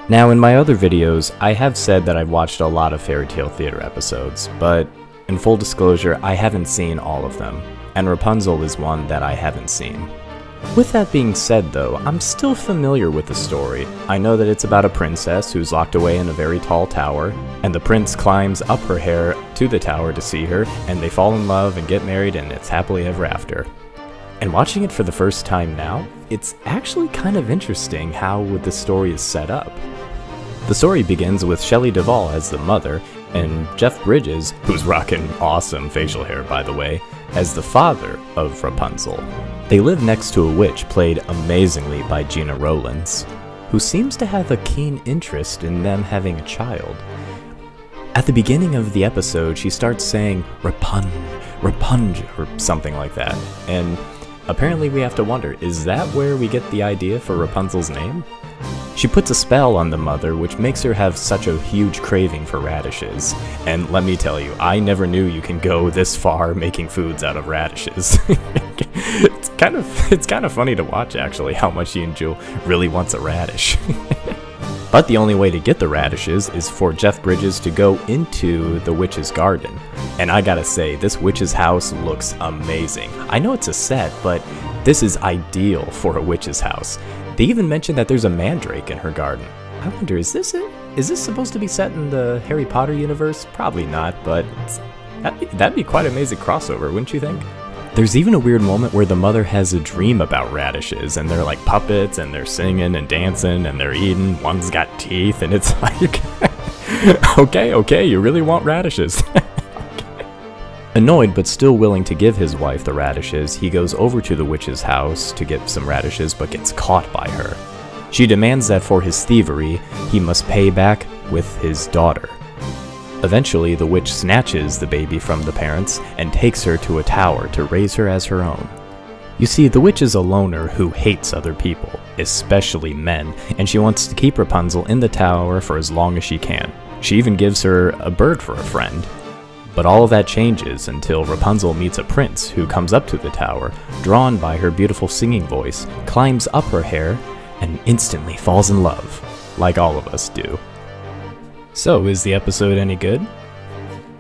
Now, in my other videos, I have said that I've watched a lot of fairy tale theater episodes, but in full disclosure, I haven't seen all of them, and Rapunzel is one that I haven't seen. With that being said though, I'm still familiar with the story. I know that it's about a princess who's locked away in a very tall tower, and the prince climbs up her hair to the tower to see her, and they fall in love and get married, and it's happily ever after. And watching it for the first time now, it's actually kind of interesting how the story is set up. The story begins with Shelley Duvall as the mother, and Jeff Bridges, who's rocking awesome facial hair by the way, as the father of Rapunzel. They live next to a witch played amazingly by Gena Rowlands, who seems to have a keen interest in them having a child. At the beginning of the episode, she starts saying Rapunzel, or something like that, and apparently we have to wonder, is that where we get the idea for Rapunzel's name? She puts a spell on the mother, which makes her have such a huge craving for radishes. And let me tell you, I never knew you can go this far making foods out of radishes. It's kind of funny to watch actually, how much Angel really wants a radish. But the only way to get the radishes is for Jeff Bridges to go into the witch's garden. And I gotta say, this witch's house looks amazing. I know it's a set, but this is ideal for a witch's house. They even mentioned that there's a mandrake in her garden. I wonder, is this it? Is this supposed to be set in the Harry Potter universe? Probably not, but that'd be quite an amazing crossover, wouldn't you think? There's even a weird moment where the mother has a dream about radishes, and they're like puppets, and they're singing and dancing, and they're eating. One's got teeth, and it's like, okay, you really want radishes. Annoyed but still willing to give his wife the radishes, he goes over to the witch's house to get some radishes but gets caught by her. She demands that for his thievery, he must pay back with his daughter. Eventually, the witch snatches the baby from the parents and takes her to a tower to raise her as her own. You see, the witch is a loner who hates other people, especially men, and she wants to keep Rapunzel in the tower for as long as she can. She even gives her a bird for a friend. But all of that changes until Rapunzel meets a prince who comes up to the tower, drawn by her beautiful singing voice, climbs up her hair, and instantly falls in love, like all of us do. So, is the episode any good?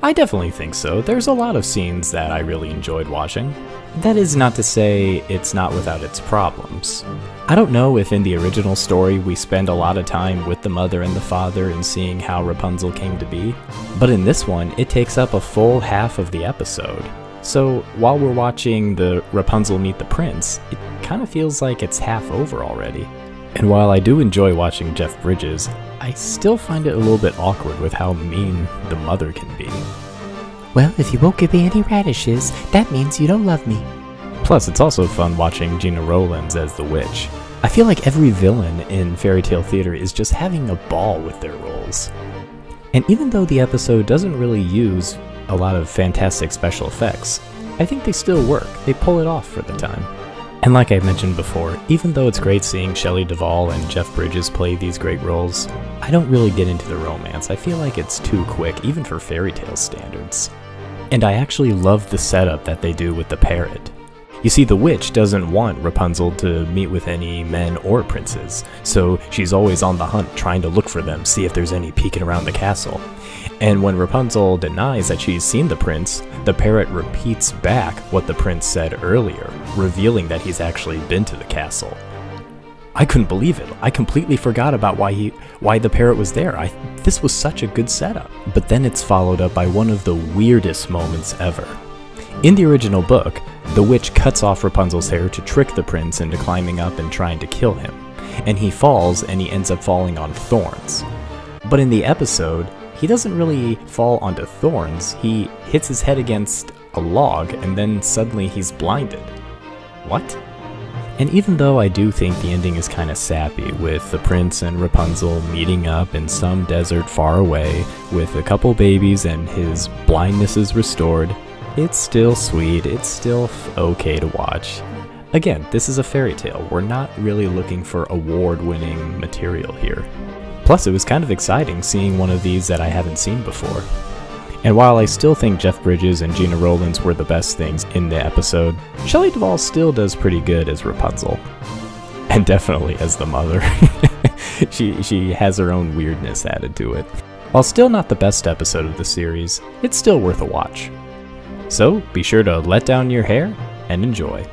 I definitely think so. There's a lot of scenes that I really enjoyed watching. That is not to say it's not without its problems. I don't know if in the original story we spend a lot of time with the mother and the father and seeing how Rapunzel came to be, but in this one it takes up a full half of the episode. So while we're watching the Rapunzel meet the prince, it kind of feels like it's half over already. And while I do enjoy watching Jeff Bridges, I still find it a little bit awkward with how mean the mother can be. Well, if you won't give me any radishes, that means you don't love me. Plus, it's also fun watching Gena Rowlands as the witch. I feel like every villain in fairy tale theater is just having a ball with their roles. And even though the episode doesn't really use a lot of fantastic special effects, I think they still work. They pull it off for the time. And like I mentioned before, even though it's great seeing Shelley Duvall and Jeff Bridges play these great roles, I don't really get into the romance. I feel like it's too quick, even for fairy tale standards. And I actually love the setup that they do with the parrot. You see, the witch doesn't want Rapunzel to meet with any men or princes, so she's always on the hunt trying to look for them, see if there's any peeking around the castle. And when Rapunzel denies that she's seen the prince, the parrot repeats back what the prince said earlier, revealing that he's actually been to the castle. I couldn't believe it. I completely forgot about why the parrot was there. This was such a good setup. But then it's followed up by one of the weirdest moments ever. In the original book, the witch cuts off Rapunzel's hair to trick the prince into climbing up and trying to kill him. And he falls, and he ends up falling on thorns. But in the episode, he doesn't really fall onto thorns. He hits his head against a log, and then suddenly he's blinded. What? And even though I do think the ending is kind of sappy, with the prince and Rapunzel meeting up in some desert far away with a couple babies and his blindness is restored, it's still sweet, it's still okay to watch. Again, this is a fairy tale. We're not really looking for award-winning material here. Plus, it was kind of exciting seeing one of these that I haven't seen before. And while I still think Jeff Bridges and Gena Rowlands were the best things in the episode, Shelley Duvall still does pretty good as Rapunzel. And definitely as the mother. she has her own weirdness added to it. While still not the best episode of the series, it's still worth a watch. So be sure to let down your hair and enjoy.